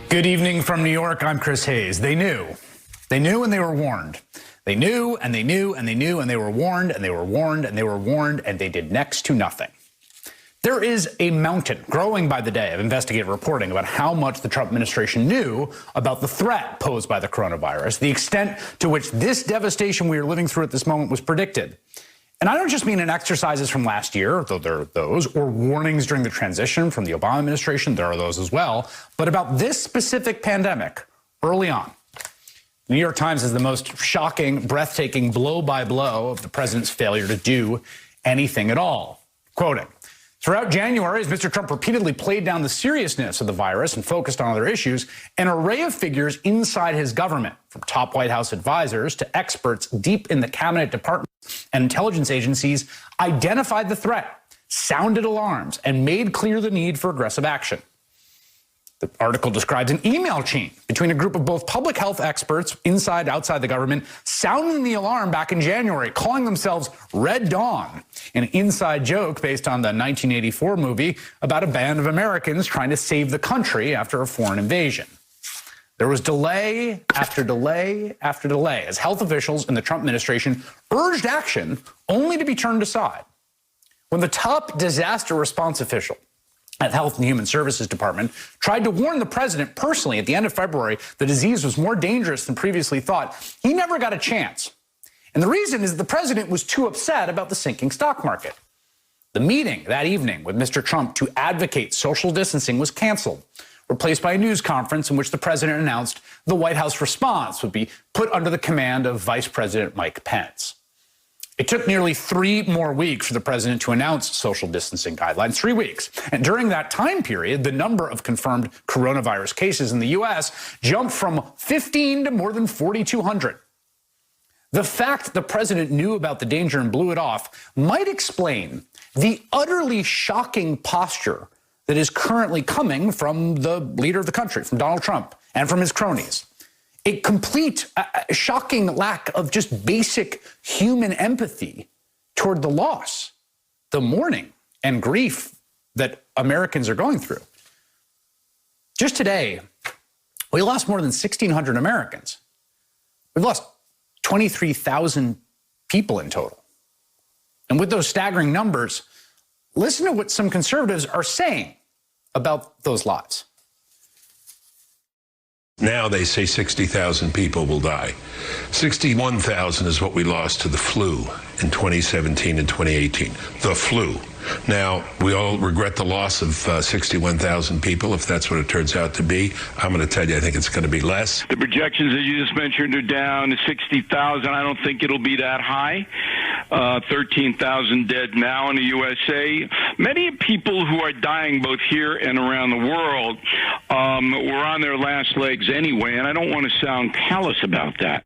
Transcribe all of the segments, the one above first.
Good evening from New York. I'm Chris Hayes. They knew. They knew and they were warned. They knew and they knew and they knew and they were warned and they were warned and they were warned and they did next to nothing. There is a mountain growing by the day of investigative reporting about how much the Trump administration knew about the threat posed by the coronavirus, the extent to which this devastation we are living through at this moment was predicted. And I don't just mean in exercises from last year, though there are those, or warnings during the transition from the Obama administration, there are those as well, but about this specific pandemic early on. The New York Times is the most shocking, breathtaking blow-by-blow of the president's failure to do anything at all. Quoting, throughout January, as Mr. Trump repeatedly played down the seriousness of the virus and focused on other issues, an array of figures inside his government, from top White House advisors to experts deep in the cabinet departments and intelligence agencies, identified the threat, sounded alarms, and made clear the need for aggressive action. The article describes an email chain between a group of both public health experts inside and outside the government, sounding the alarm back in January, calling themselves Red Dawn, an inside joke based on the 1984 movie about a band of Americans trying to save the country after a foreign invasion. There was delay after delay after delay as health officials in the Trump administration urged action only to be turned aside. When the top disaster response official at Health and Human Services Department tried to warn the president personally at the end of February the disease was more dangerous than previously thought, he never got a chance. And the reason is the president was too upset about the sinking stock market. The meeting that evening with Mr. Trump to advocate social distancing was canceled, replaced by a news conference in which the president announced the White House response would be put under the command of Vice President Mike Pence. It took nearly 3 more weeks for the president to announce social distancing guidelines, 3 weeks. And during that time period, the number of confirmed coronavirus cases in the U.S. jumped from 15 to more than 4,200. The fact the president knew about the danger and blew it off might explain the utterly shocking posture that is currently coming from the leader of the country, from Donald Trump, and from his cronies. A complete, shocking lack of just basic human empathy toward the loss, the mourning and grief that Americans are going through. Just today, we lost more than 1,600 Americans. We've lost 23,000 people in total. And with those staggering numbers, listen to what some conservatives are saying about those lives. Now they say 60,000 people will die. 61,000 is what we lost to the flu in 2017 and 2018. The flu. Now, we all regret the loss of 61,000 people, if that's what it turns out to be. I'm going to tell you, I think it's going to be less. The projections that you just mentioned are down to 60,000. I don't think it'll be that high. 13,000 dead now in the USA. Many people who are dying both here and around the world were on their last legs anyway, and I don't want to sound callous about that.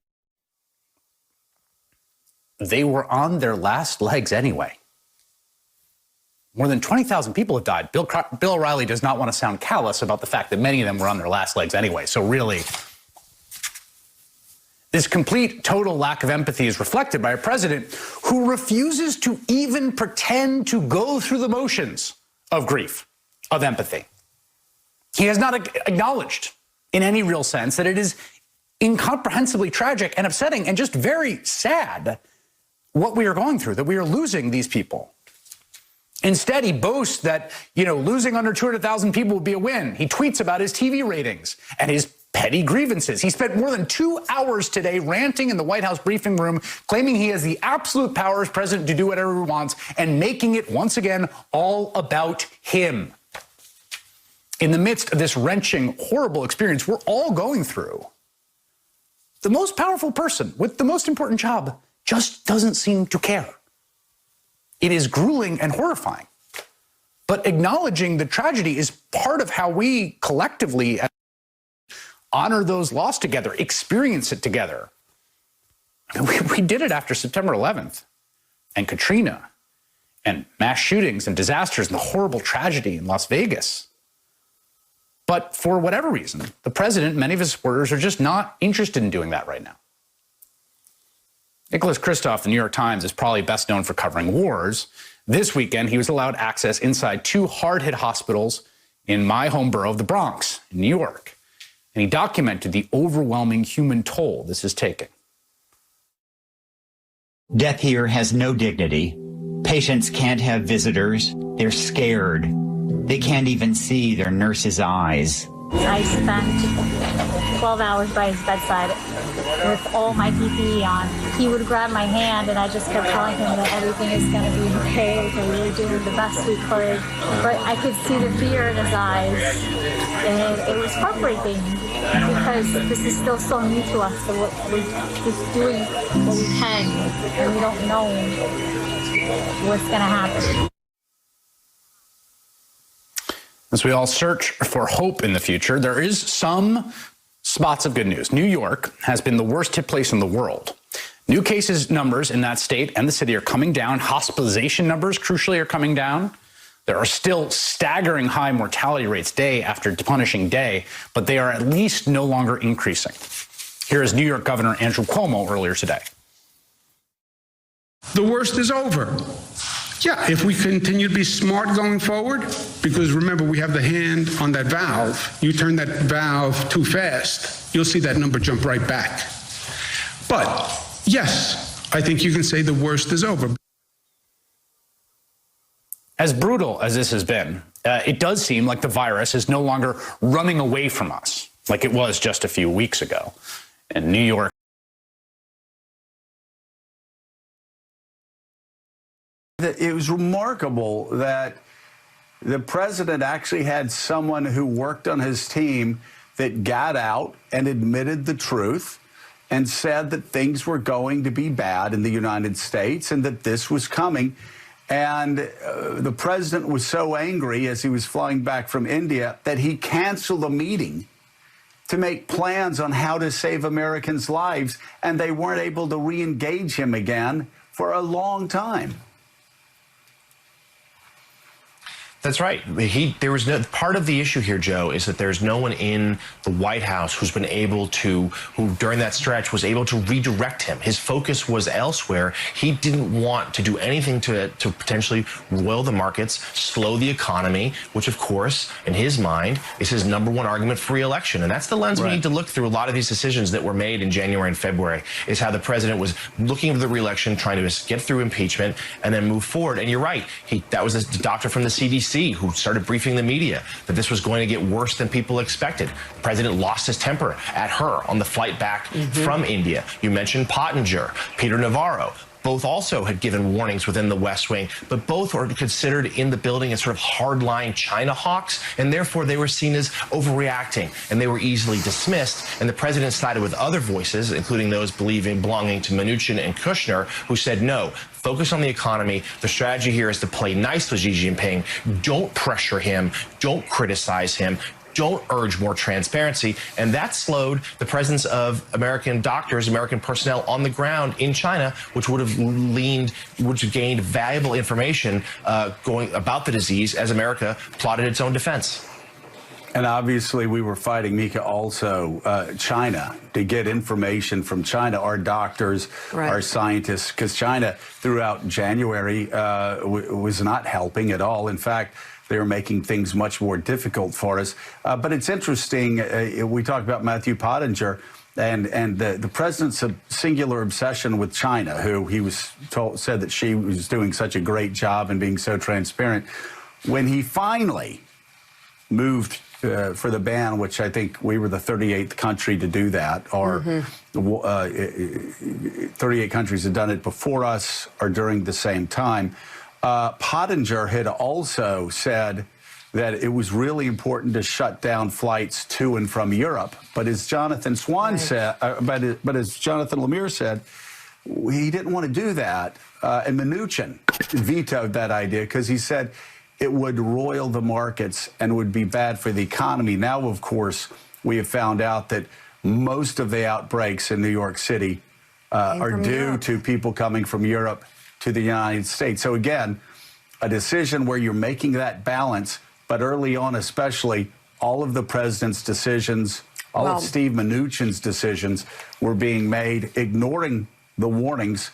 They were on their last legs anyway. More than 20,000 people have died. Bill O'Reilly does not want to sound callous about the fact that many of them were on their last legs anyway. So really, this complete, total lack of empathy is reflected by a president who refuses to even pretend to go through the motions of grief, of empathy. He has not acknowledged in any real sense that it is incomprehensibly tragic and upsetting and just very sad what we are going through, that we are losing these people. Instead, he boasts that, losing under 200,000 people would be a win. He tweets about his TV ratings and his petty grievances. He spent more than 2 hours today ranting in the White House briefing room, claiming he has the absolute power as president to do whatever he wants and making it, once again, all about him. In the midst of this wrenching, horrible experience we're all going through, the most powerful person with the most important job just doesn't seem to care. It is grueling and horrifying. But acknowledging the tragedy is part of how we collectively honor those lost together, experience it together. We did it after September 11th and Katrina and mass shootings and disasters and the horrible tragedy in Las Vegas. But for whatever reason, the president and many of his supporters are just not interested in doing that right now. Nicholas Kristof, the New York Times, is probably best known for covering wars. This weekend, he was allowed access inside 2 hard-hit hospitals in my home borough of the Bronx, in New York. and he documented the overwhelming human toll this is taking. Death here has no dignity. Patients can't have visitors. They're scared. They can't even see their nurse's eyes. I spent 12 hours by his bedside with all my PPE on. He would grab my hand and I just kept telling him that everything is going to be okay, that we were doing the best we could. But I could see the fear in his eyes, and it was heartbreaking because this is still so new to us. So we're just doing what we can, and we don't know what's going to happen. As we all search for hope in the future, there is some spots of good news. New York has been the worst hit place in the world. New cases numbers in that state and the city are coming down. Hospitalization numbers, crucially, are coming down. There are still staggering high mortality rates day after punishing day, but they are at least no longer increasing. Here is New York Governor Andrew Cuomo earlier today. The worst is over. Yeah, if we continue to be smart going forward, because remember, we have the hand on that valve. You turn that valve too fast, you'll see that number jump right back. But yes, I think you can say the worst is over. As brutal as this has been, it does seem like the virus is no longer running away from us like it was just a few weeks ago. In New York, it was remarkable that the president actually had someone who worked on his team that got out and admitted the truth and said that things were going to be bad in the United States and that this was coming. And the president was so angry as he was flying back from India that he canceled a meeting to make plans on how to save Americans' lives, and they weren't able to re-engage him again for a long time. That's right. There was no part of the issue here, Joe, is that there's no one in the White House who's been able to, who during that stretch was able to redirect him. His focus was elsewhere. He didn't want to do anything to potentially roil the markets, slow the economy, which, of course, in his mind, is his number one argument for re-election. And that's the lens we need to look through a lot of these decisions that were made in January and February, is how the president was looking at the re-election, trying to get through impeachment, and then move forward. And you're right. That was the doctor from the CDC who started briefing the media that this was going to get worse than people expected. The president lost his temper at Herr on the flight back from India. You mentioned Pottinger, Peter Navarro. Both also had given warnings within the West Wing, but both were considered in the building as sort of hardline China hawks, and therefore they were seen as overreacting, and they were easily dismissed. And the president sided with other voices, including those belonging to Mnuchin and Kushner, who said, no, focus on the economy. The strategy here is to play nice with Xi Jinping. Don't pressure him. Don't criticize him. Don't urge more transparency. And that slowed the presence of American doctors, American personnel on the ground in China, which would have gained valuable information going about the disease as America plotted its own defense. And obviously we were fighting, Mika, also China, to get information from China, our doctors, our scientists, because China throughout January was not helping at all. In fact, they were making things much more difficult for us. But it's interesting, we talked about Matthew Pottinger and the president's singular obsession with China, who he was said that she was doing such a great job and being so transparent. When he finally moved for the ban, which I think we were the 38th country to do that, or 38 countries had done it before us or during the same time. Pottinger had also said that it was really important to shut down flights to and from Europe. But as Jonathan Swan said, but as Jonathan Lemire said, he didn't want to do that. And Mnuchin vetoed that idea because he said it would roil the markets and would be bad for the economy. Now, of course, we have found out that most of the outbreaks in New York City are due to people coming from Europe to the United States. So again, a decision where you're making that balance, but early on especially, all of the president's decisions, all of Steve Mnuchin's decisions were being made, ignoring the warnings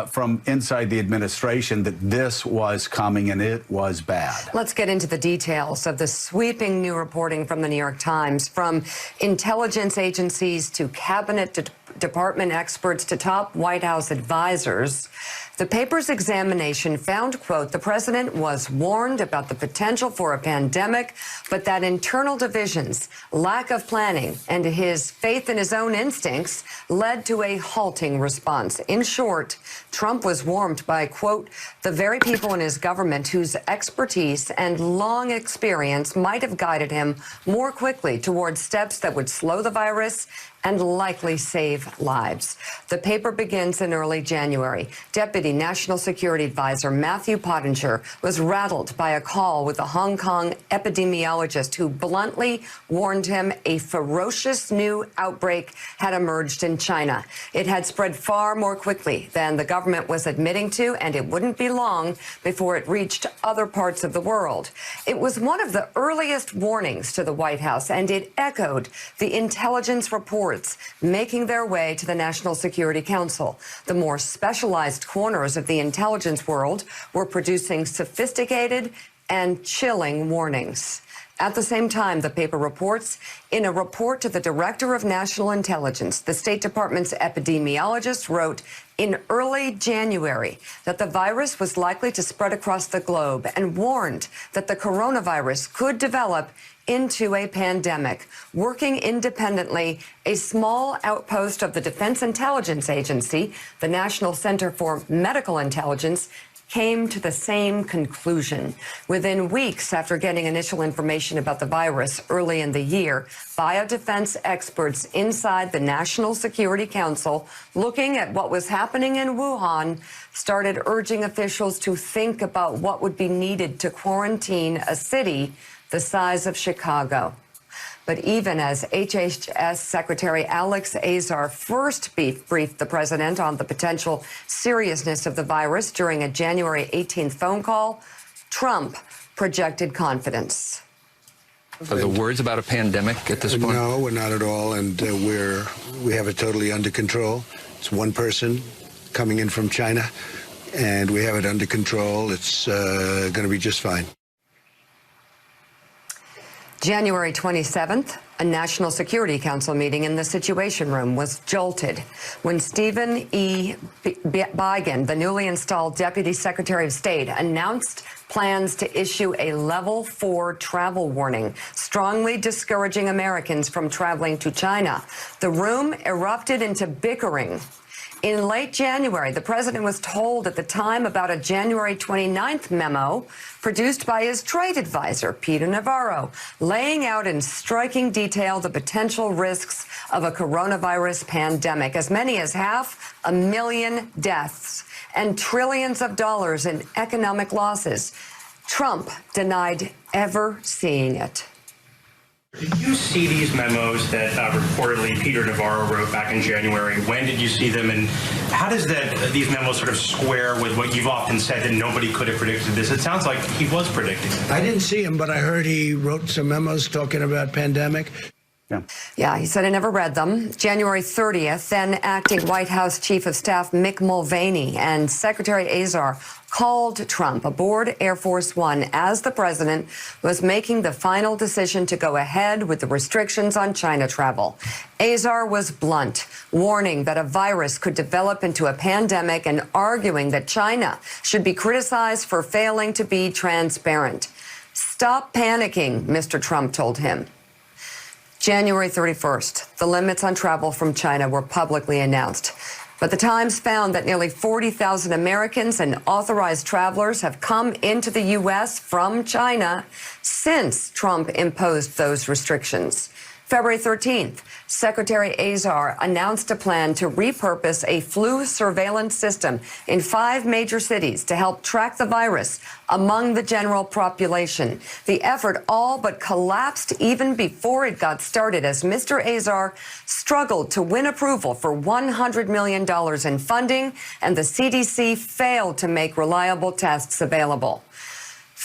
from inside the administration that this was coming and it was bad. Let's get into the details of the sweeping new reporting from the New York Times, from intelligence agencies to cabinet department experts to top White House advisors. The paper's examination found, quote, the president was warned about the potential for a pandemic, but that internal divisions, lack of planning, and his faith in his own instincts led to a halting response. In short, Trump was warned by, quote, the very people in his government whose expertise and long experience might have guided him more quickly towards steps that would slow the virus and likely save lives. The paper begins in early January. Deputy National Security Advisor Matthew Pottinger was rattled by a call with a Hong Kong epidemiologist who bluntly warned him a ferocious new outbreak had emerged in China. It had spread far more quickly than the government was admitting to, and it wouldn't be long before it reached other parts of the world. It was one of the earliest warnings to the White House, and it echoed the intelligence reports making their way to the National Security Council. The more specialized corners of the intelligence world were producing sophisticated and chilling warnings. At the same time, the paper reports, in a report to the Director of National Intelligence, the State Department's epidemiologist wrote in early January that the virus was likely to spread across the globe and warned that the coronavirus could develop into a pandemic. Working independently, a small outpost of the Defense Intelligence Agency, the National Center for Medical Intelligence, came to the same conclusion. Within weeks after getting initial information about the virus early in the year, biodefense experts inside the National Security Council, looking at what was happening in Wuhan, started urging officials to think about what would be needed to quarantine a city the size of Chicago. But even as HHS Secretary Alex Azar first briefed the president on the potential seriousness of the virus during a January 18th phone call, Trump projected confidence. Are the words about a pandemic at this point? No, we're not at all, and we have it totally under control. It's one person coming in from China, and we have it under control. It's going to be just fine. January 27th, a National Security Council meeting in the Situation Room was jolted when Stephen E. Biegun, the newly installed Deputy Secretary of State, announced plans to issue a Level 4 travel warning, strongly discouraging Americans from traveling to China. The room erupted into bickering. In late January, the president was told at the time about a January 29th memo produced by his trade advisor, Peter Navarro, laying out in striking detail the potential risks of a coronavirus pandemic, as many as 500,000 deaths and trillions of dollars in economic losses. Trump denied ever seeing it. Did you see these memos that reportedly Peter Navarro wrote back in January? When did you see them, and how does these memos sort of square with what you've often said, that nobody could have predicted this? It sounds like he was predicting it. I didn't see him, but I heard he wrote some memos talking about pandemic. Yeah, he said I never read them. January 30th, then acting White House Chief of Staff Mick Mulvaney and Secretary Azar called Trump aboard Air Force One as the president was making the final decision to go ahead with the restrictions on China travel. Azar was blunt, warning that a virus could develop into a pandemic and arguing that China should be criticized for failing to be transparent. Stop panicking, Mr. Trump told him. January 31st, the limits on travel from China were publicly announced. But the Times found that nearly 40,000 Americans and authorized travelers have come into the U.S. from China since Trump imposed those restrictions. February 13th, Secretary Azar announced a plan to repurpose a flu surveillance system in 5 major cities to help track the virus among the general population. The effort all but collapsed even before it got started, as Mr. Azar struggled to win approval for $100 million in funding, and the CDC failed to make reliable tests available.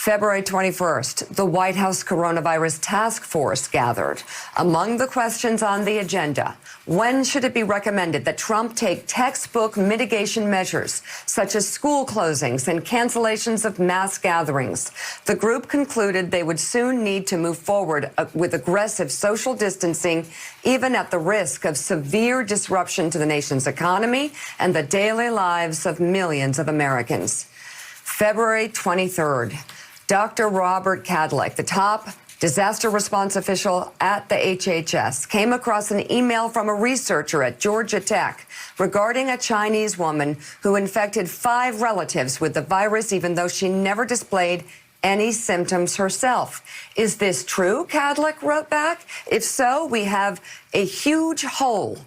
February 21st, the White House Coronavirus Task Force gathered. Among the questions on the agenda, when should it be recommended that Trump take textbook mitigation measures, such as school closings and cancellations of mass gatherings? The group concluded they would soon need to move forward with aggressive social distancing, even at the risk of severe disruption to the nation's economy and the daily lives of millions of Americans. February 23rd. Dr. Robert Kadlec, the top disaster response official at the HHS, came across an email from a researcher at Georgia Tech regarding a Chinese woman who infected 5 relatives with the virus, even though she never displayed any symptoms herself. Is this true? Kadlec wrote back. If so, we have a huge hole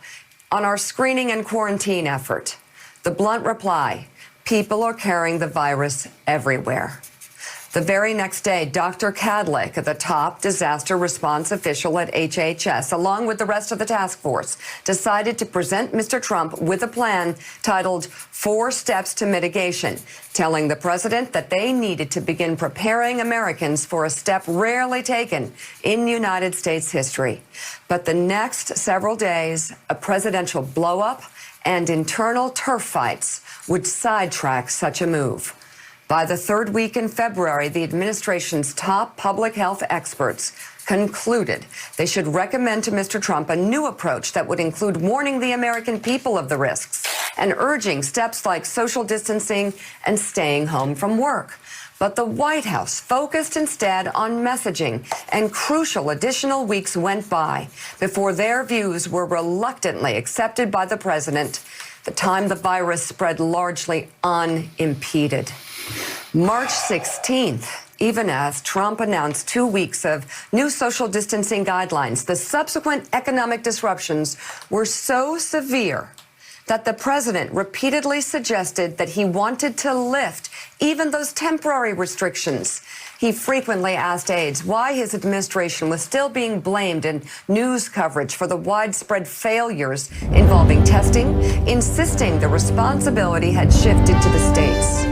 on our screening and quarantine effort. The blunt reply: people are carrying the virus everywhere. The very next day, Dr. Kadlec, the top disaster response official at HHS, along with the rest of the task force, decided to present Mr. Trump with a plan titled 4 Steps to Mitigation, telling the president that they needed to begin preparing Americans for a step rarely taken in United States history. But the next several days, a presidential blow-up and internal turf fights would sidetrack such a move. By the 3rd week in February, the administration's top public health experts concluded they should recommend to Mr. Trump a new approach that would include warning the American people of the risks and urging steps like social distancing and staying home from work. But the White House focused instead on messaging, and crucial additional weeks went by before their views were reluctantly accepted by the president, the time the virus spread largely unimpeded. March 16th, even as Trump announced 2 weeks of new social distancing guidelines, the subsequent economic disruptions were so severe that the president repeatedly suggested that he wanted to lift even those temporary restrictions. He frequently asked aides why his administration was still being blamed in news coverage for the widespread failures involving testing, insisting the responsibility had shifted to the states.